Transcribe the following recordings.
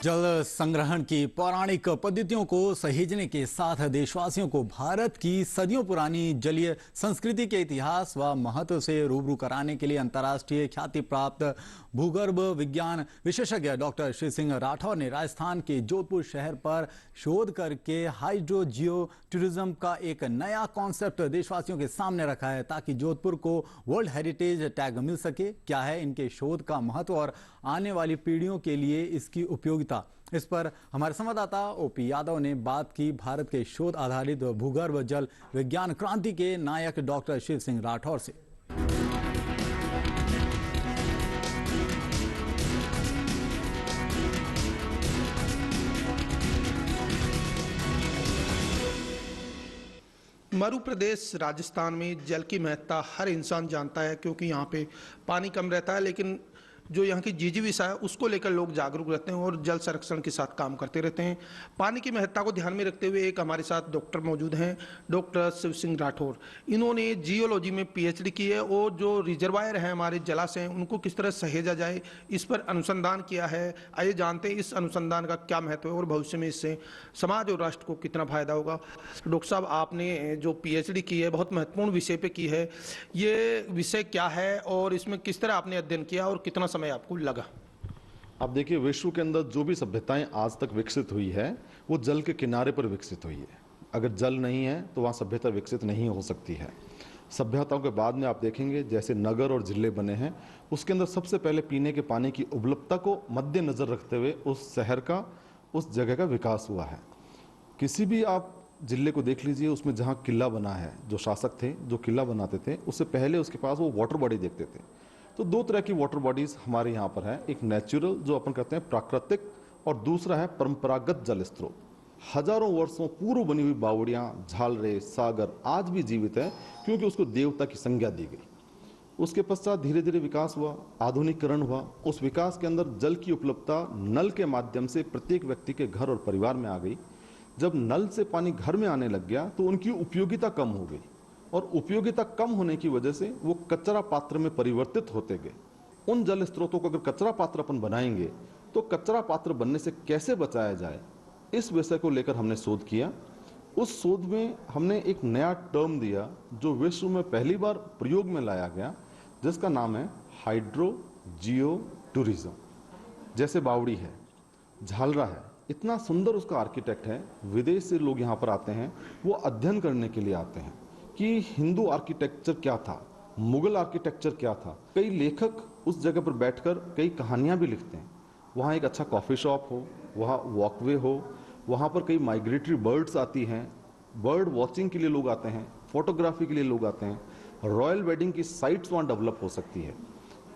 जल संग्रहण की पौराणिक पद्धतियों को सहेजने के साथ देशवासियों को भारत की सदियों पुरानी जलीय संस्कृति के इतिहास व महत्व से रूबरू कराने के लिए अंतर्राष्ट्रीय ख्याति प्राप्त भूगर्भ विज्ञान विशेषज्ञ डॉक्टर श्री सिंह राठौर ने राजस्थान के जोधपुर शहर पर शोध करके हाइड्रो जियो टूरिज्म का एक नया कॉन्सेप्ट देशवासियों के सामने रखा है, ताकि जोधपुर को वर्ल्ड हेरिटेज टैग मिल सके। क्या है इनके शोध का महत्व और आने वाली पीढ़ियों के लिए इसकी उपयोगिता, इस पर हमारे संवाददाता ओपी यादव ने बात की भारत के शोध आधारित भूगर्भ जल विज्ञान क्रांति के नायक डॉक्टर शिव सिंह राठौर से। मरु प्रदेश राजस्थान में जल की महत्ता हर इंसान जानता है, क्योंकि यहाँ पे पानी कम रहता है, लेकिन जो यहाँ की जीविका है उसको लेकर लोग जागरूक रहते हैं और जल संरक्षण के साथ काम करते रहते हैं। पानी की महत्ता को ध्यान में रखते हुए एक हमारे साथ डॉक्टर मौजूद हैं, डॉक्टर शिव सिंह राठौर। इन्होंने जियोलॉजी में पीएचडी की है और जो रिजर्वायर हैं हमारे जलाशय हैं उनको किस तरह सहेजा जाए इस पर अनुसंधान किया है। आइए जानते हैं इस अनुसंधान का क्या महत्व है और भविष्य में इससे समाज और राष्ट्र को कितना फायदा होगा। डॉक्टर साहब, आपने जो पीएचडी की है बहुत महत्वपूर्ण विषय पे की है, ये विषय क्या है और इसमें किस तरह आपने अध्ययन किया और कितना समय आपको लगा? अब देखिए, विश्व के अंदर जो भी सभ्यताएं आज तक विकसित हुई है वो जल के किनारे पर विकसित हुई है। अगर जल नहीं है तो वहाँ सभ्यता विकसित नहीं हो सकती है। सभ्यताओं के बाद में आप देखेंगे जैसे नगर और जिले बने हैं, उसके अंदर सबसे पहले पीने के पानी की उपलब्धता को मद्देनजर रखते हुए उस शहर का, उस जगह का विकास हुआ है। किसी भी आप जिले को देख लीजिए, उसमें जहाँ किला बना है, जो शासक थे जो किला बनाते थे उससे पहले उसके पास वो वाटर बॉडी देखते थे। तो दो तरह की वाटर बॉडीज हमारे यहाँ पर है, एक नेचुरल जो अपन कहते हैं प्राकृतिक, और दूसरा है परंपरागत जल स्रोत। हजारों वर्षों पूर्व बनी हुई बावड़ियाँ, झालरे, सागर आज भी जीवित है, क्योंकि उसको देवता की संज्ञा दी गई। उसके पश्चात धीरे धीरे विकास हुआ, आधुनिकीकरण हुआ। उस विकास के अंदर जल की उपलब्धता नल के माध्यम से प्रत्येक व्यक्ति के घर और परिवार में आ गई। जब नल से पानी घर में आने लग गया तो उनकी उपयोगिता कम हो गई, और उपयोगिता कम होने की वजह से वो कचरा पात्र में परिवर्तित होते गए। उन जल स्रोतों को अगर कचरा पात्र अपन बनाएंगे तो कचरा पात्र बनने से कैसे बचाया जाए, इस विषय को लेकर हमने शोध किया। उस शोध में हमने एक नया टर्म दिया जो विश्व में पहली बार प्रयोग में लाया गया, जिसका नाम है हाइड्रो जियो टूरिज्म। जैसे बावड़ी है, झालरा है, इतना सुंदर उसका आर्किटेक्ट है, विदेश से लोग यहाँ पर आते हैं, वो अध्ययन करने के लिए आते हैं कि हिंदू आर्किटेक्चर क्या था, मुगल आर्किटेक्चर क्या था। कई लेखक उस जगह पर बैठकर कई कहानियां भी लिखते हैं। वहाँ एक अच्छा कॉफ़ी शॉप हो, वहाँ वॉकवे हो, वहाँ पर कई माइग्रेटरी बर्ड्स आती हैं, बर्ड वॉचिंग के लिए लोग आते हैं, फोटोग्राफी के लिए लोग आते हैं, रॉयल वेडिंग की साइट्स वहाँ डेवलप हो सकती है।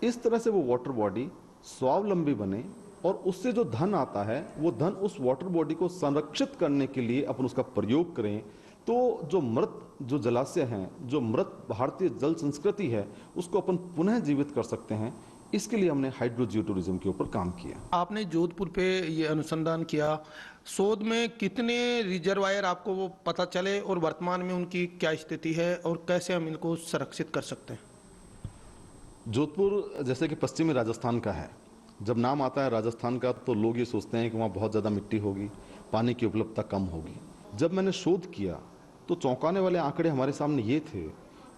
इस तरह से वो वाटर बॉडी स्वावलंबी बने, और उससे जो धन आता है वो धन उस वाटर बॉडी को संरक्षित करने के लिए अपन उसका प्रयोग करें। तो जो मृत जो जलाशय हैं, जो मृत भारतीय जल संस्कृति है, उसको अपन पुनः जीवित कर सकते हैं। इसके लिए हमने हाइड्रो जियो टूरिज्म के ऊपर काम किया। आपने जोधपुर पे ये अनुसंधान किया, शोध में कितने रिजर्वायर आपको वो पता चले और वर्तमान में उनकी क्या स्थिति है और कैसे हम इनको संरक्षित कर सकते हैं? जोधपुर जैसे कि पश्चिमी राजस्थान का है, जब नाम आता है राजस्थान का तो लोग ये सोचते हैं कि वहाँ बहुत ज़्यादा मिट्टी होगी, पानी की उपलब्धता कम होगी। जब मैंने शोध किया तो चौंकाने वाले आंकड़े हमारे सामने ये थे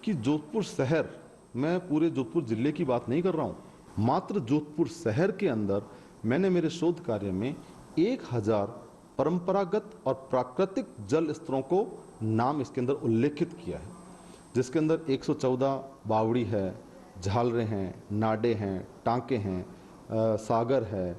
कि जोधपुर शहर, मैं पूरे जोधपुर जिले की बात नहीं कर रहा हूँ, मात्र जोधपुर शहर के अंदर मैंने मेरे शोध कार्य में 1000 परंपरागत और प्राकृतिक जल स्तरों को नाम इसके अंदर उल्लेखित किया है, जिसके अंदर 114 बावड़ी है, झालरे हैं, नाडे हैं, टांके हैं, सागर है,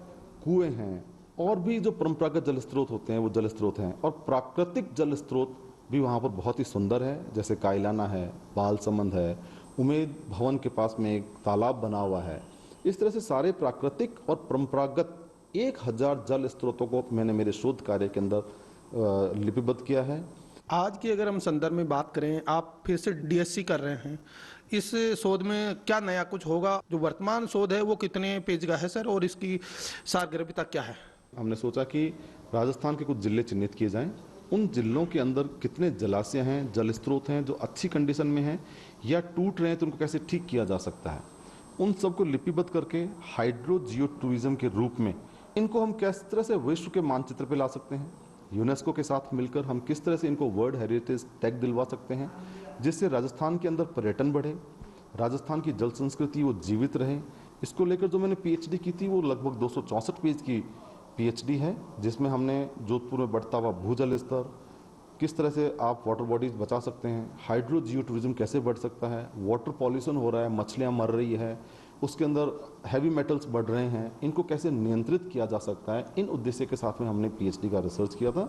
कुएं हैं, और भी जो परंपरागत जल स्रोत होते हैं वो जल स्रोत हैं। और प्राकृतिक जल स्रोत भी वहाँ पर बहुत ही सुंदर है, जैसे कायलाना है, बालसमंद है, उमेद भवन के पास में एक तालाब बना हुआ है। इस तरह से सारे प्राकृतिक और परंपरागत 1000 जल स्रोतों को मैंने मेरे शोध कार्य के अंदर लिपिबद्ध किया है। आज की अगर हम संदर्भ में बात करें, आप फिर से डीएससी कर रहे हैं, इस शोध में क्या नया कुछ होगा? जो वर्तमान शोध है वो कितने पेज का है सर, और इसकी सारगर्भिता क्या है? हमने सोचा कि राजस्थान के कुछ जिले चिन्हित किए जाएं, उन जिलों के अंदर कितने जलाशय हैं, जल स्रोत हैं जो अच्छी कंडीशन में हैं या टूट रहे हैं तो उनको कैसे ठीक किया जा सकता है, उन सबको लिपिबद्ध करके हाइड्रो जियो टूरिज्म के रूप में इनको हम किस तरह से विश्व के मानचित्र पे ला सकते हैं, यूनेस्को के साथ मिलकर हम किस तरह से इनको वर्ल्ड हेरिटेज टैग दिलवा सकते हैं, जिससे राजस्थान के अंदर पर्यटन बढ़े, राजस्थान की जल संस्कृति वो जीवित रहे। इसको लेकर जो मैंने पीएचडी की थी वो लगभग 264 पेज की पीएचडी है, जिसमें हमने जोधपुर में बढ़ता हुआ भूजल स्तर, किस तरह से आप वाटर बॉडीज बचा सकते हैं, हाइड्रो जियो टूरिज्म कैसे बढ़ सकता है, वाटर पॉल्यूशन हो रहा है, मछलियाँ मर रही है, उसके अंदर हैवी मेटल्स बढ़ रहे हैं, इनको कैसे नियंत्रित किया जा सकता है, इन उद्देश्य के साथ में हमने पीएचडी का रिसर्च किया था।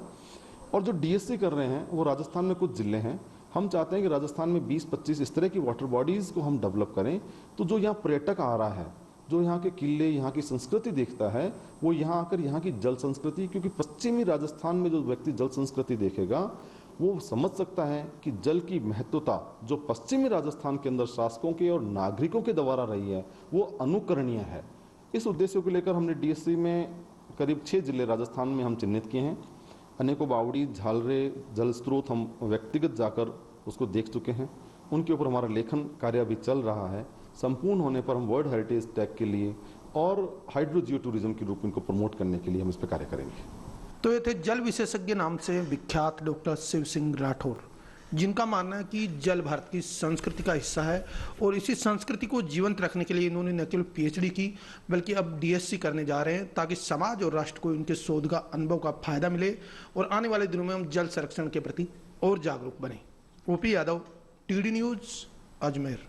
और जो डीएससी कर रहे हैं वो राजस्थान में कुछ जिले हैं, हम चाहते हैं कि राजस्थान में 20-25 इस तरह की वाटर बॉडीज़ को हम डेवलप करें, तो जो यहाँ पर्यटक आ रहा है, जो यहाँ के किले, यहाँ की संस्कृति देखता है, वो यहाँ आकर यहाँ की जल संस्कृति, क्योंकि पश्चिमी राजस्थान में जो व्यक्ति जल संस्कृति देखेगा वो समझ सकता है कि जल की महत्वता जो पश्चिमी राजस्थान के अंदर शासकों के और नागरिकों के द्वारा रही है वो अनुकरणीय है। इस उद्देश्य को लेकर हमने डीएससी में करीब 6 जिले राजस्थान में हम चिन्हित किए हैं। अनेकों बावड़ी, झालरे, जल स्रोत हम व्यक्तिगत जाकर उसको देख चुके हैं, उनके ऊपर हमारा लेखन कार्य भी चल रहा है। संपूर्ण होने पर हम वर्ल्ड हेरिटेज टैग के लिए और हाइड्रो जियो टूरिज्म के रूप में इनको प्रमोट करने के लिए हम इस पर कार्य करेंगे। तो ये थे जल विशेषज्ञ नाम से विख्यात डॉक्टर शिव सिंह राठौर, जिनका मानना है कि जल भारत की संस्कृति का हिस्सा है और इसी संस्कृति को जीवंत रखने के लिए इन्होंने न केवल पीएचडी की बल्कि अब डीएससी करने जा रहे हैं, ताकि समाज और राष्ट्र को इनके शोध का अनुभव का फायदा मिले और आने वाले दिनों में हम जल संरक्षण के प्रति और जागरूक बने। OP Yadav, TD news, Ajmer.